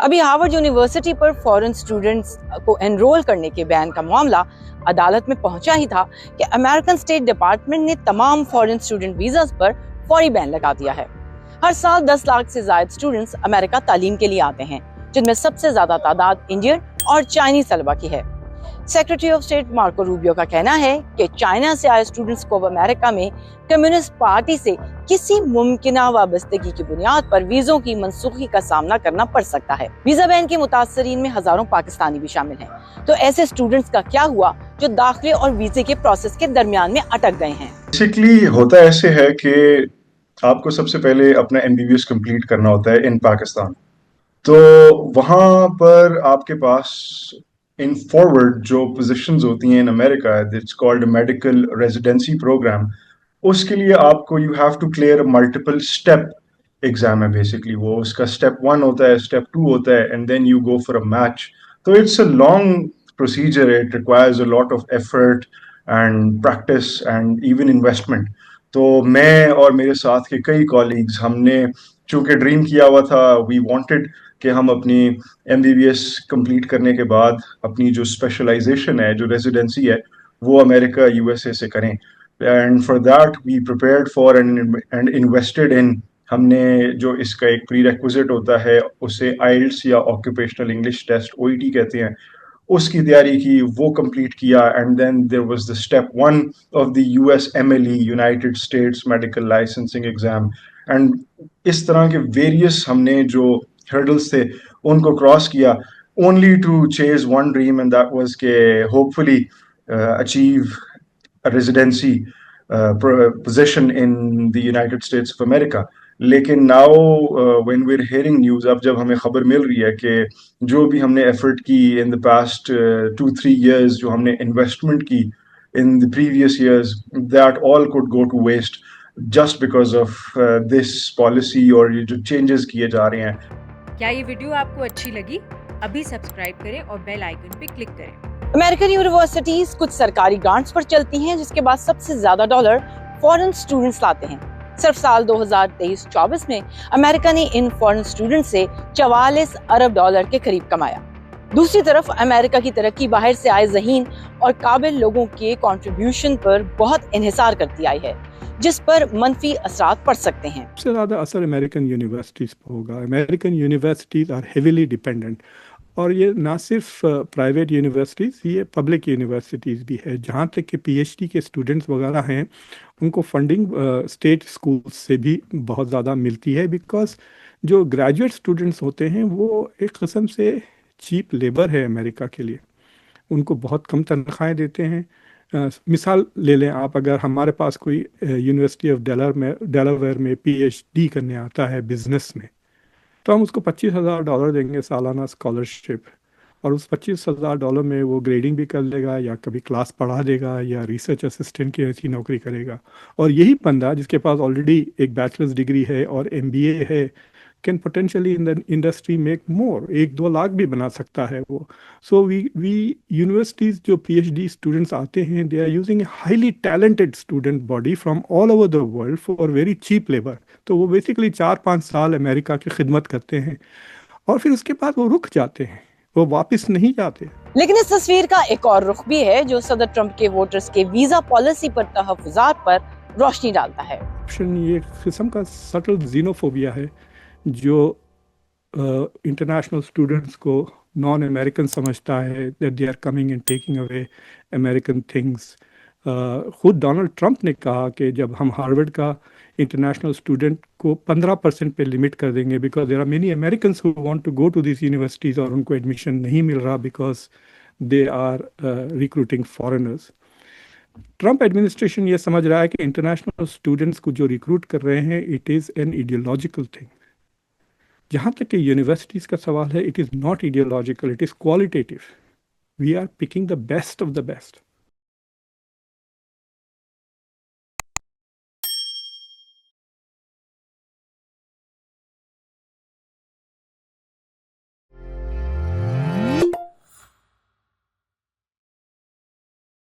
ابھی Harvard university پر فورن students کو انرول کرنے کے بین کا معاملہ عدالت میں پہنچا ہی تھا کہ امریکن اسٹیٹ ڈپارٹمنٹ نے تمام فورن اسٹوڈنٹ ویزاز پر فوری بین لگا دیا ہے۔ ہر سال 10 لاکھ سے زائد اسٹوڈنٹس امریکہ تعلیم کے لیے آتے ہیں، جن میں سب سے زیادہ تعداد انڈین اور چائنیز طلبہ کی ہے۔ Secretary of state Marco Rubio کا کہنا ہے کہ چائنا سے آئے اسٹوڈنٹس کو امریکہ میں کمیونسٹ پارٹی سے کسی ممکنہ وابستگی کی بنیاد پر ویزوں کی منسوخی کا سامنا کرنا پڑ سکتا ہے۔ ویزا بین کے متاثرین میں ہزاروں پاکستانی بھی شامل ہیں۔ تو ایسے اسٹوڈنٹس کا کیا ہوا جو داخلے اور ویزے کے پروسیس کے درمیان میں اٹک گئے ہیں؟ بیسیکلی ہوتا ایسے ہے کہ آپ کو سب سے پہلے اپنا MBBS کمپلیٹ کرنا ہوتا ہے ان پاکستان، تو وہاں پر آپ کے پاس ان فارورڈ جو پوزیشنز ہوتی ہیں in America, it's called medical residency program, اس کے لیے آپ کو you have to clear multiple step exam ہے۔ بیسکلی وہ اس کا اسٹیپ 1 ہوتا ہے، اسٹیپ 2 ہوتا ہے، and then you go for a match. تو it's a long procedure, it requires a lot of effort and practice and even investment. تو میں اور میرے ساتھ کے کئی کالیگز، ہم نے چونکہ ڈریم کیا ہوا تھا، وی وانٹڈ کہ ہم اپنی MBBS کمپلیٹ کرنے کے بعد اپنی جو اسپیشلائزیشن ہے، جو ریزیڈنسی ہے، وہ امریکہ USA سے کریں، and for that we prepared for and invested in. ہم نے جو اس کا ایک پری ریکوزٹ ہوتا ہے، اسے IELTS یا آکوپیشنل انگلش ٹیسٹ OET کہتے ہیں، اس کی تیاری کی، وہ کمپلیٹ کیا، and then there was the step 1 of the US MLE، United States medical licensing exam, and اس طرح کے ویریس ہم نے جو ہرڈلس تھے ان کو کراس کیا، only to chase one dream, and that was کہ hopefully achieve residency position in the United States of America. لیکن now when we are hearing news, اب جب ہمیں خبر مل رہی ہے کہ جو بھی ہم نے ایفرٹ کی ان دا پاسٹ 2-3 ایئرز، جو ہم نے انویسٹمنٹ کی in the previous years, that all could go to waste just because of this policy, اور یہ جو چینجز کیے جا رہے ہیں۔ کیا یہ ویڈیو آپ کو اچھی لگی؟ ابھی سبسکرائب کریں اور بیل آئیکن پہ کلک کریں۔ امریکن یونیورسٹیز کچھ سرکاری گرانٹس پر چلتی ہیں، جس کے بعد سب سے زیادہ ڈالر فورن اسٹوڈنٹس لاتے ہیں۔ صرف سال 2023-24 میں امریکہ نے ان فورن اسٹوڈنٹ سے $44 ارب کے قریب کمایا۔ دوسری طرف امریکہ کی ترقی باہر سے آئے ذہین اور قابل لوگوں کے کنٹریبیوشن پر بہت انحصار کرتی آئی ہے، جس پر منفی اثرات پڑ سکتے ہیں۔ سب سے زیادہ اثر امریکن یونیورسٹیز پہ ہوگا۔ American universities are heavily dependent, اور یہ نہ صرف پرائیویٹ یونیورسٹیز، یہ پبلک یونیورسٹیز بھی ہے۔ جہاں تک کہ PhD کے اسٹوڈنٹس وغیرہ ہیں، ان کو فنڈنگ اسٹیٹ اسکول سے بھی بہت زیادہ ملتی ہے، بیکاز جو گریجویٹ اسٹوڈنٹس ہوتے ہیں وہ ایک قسم سے چیپ لیبر ہے امریکہ کے لیے۔ ان کو بہت کم تنخواہیں دیتے ہیں۔ مثال لے لیں آپ، اگر ہمارے پاس کوئی یونیورسٹی آف ڈیلاویئر میں PhD کرنے آتا ہے بزنس میں، تو ہم اس کو $25,000 دیں گے سالانہ اسکالرشپ، اور اس $25,000 میں وہ گریڈنگ بھی کر لے گا، یا کبھی کلاس پڑھا دے گا، یا ریسرچ اسسٹنٹ کی ایسی نوکری کرے گا۔ اور یہی بندہ جس کے پاس آلریڈی ایک بیچلرز ڈگری ہے اور MBA ہے، can potentially in the industry make more, 1-2 lakh بھی بنا سکتا ہے وہ۔ سو وی یونیورسٹیز جو PhD اسٹوڈنٹس آتے ہیں، they are using a highly talented student body from all over the world for very cheap labour. تو وہ بیسیکلی 4-5 سال امریکہ کی خدمت کرتے ہیں، اور پھر اس کے بعد وہ رک جاتے ہیں، وہ واپس نہیں جاتے۔ لیکن اس تصویر کا ایک اور رخ بھی ہے جو صدر ٹرمپ کے ووٹرز کے ویزا پالیسی پر تحفظات پر روشنی ڈالتا ہے۔ یہ قسم کا سٹل زینوفوبیا ہے جو انٹرنیشنل اسٹوڈنٹس کو نان امریکن سمجھتا ہے، that they are coming and taking away American things. خود ڈونلڈ ٹرمپ نے کہا کہ جب ہم ہارورڈ کا انٹرنیشنل اسٹوڈنٹ کو 15% پہ لمٹ کر دیں گے، because there are many Americans who want to go to these universities, اور ان کو ایڈمیشن نہیں مل رہا because they are recruiting foreigners. Trump administration یہ سمجھ رہا ہے کہ انٹرنیشنل اسٹوڈنٹس کو جو ریکروٹ کر رہے ہیں، it is an ideological thing. جہاں تک کہ یونیورسٹیز کا سوال ہے، it is not ideological, it is qualitative. We are picking the best of the best.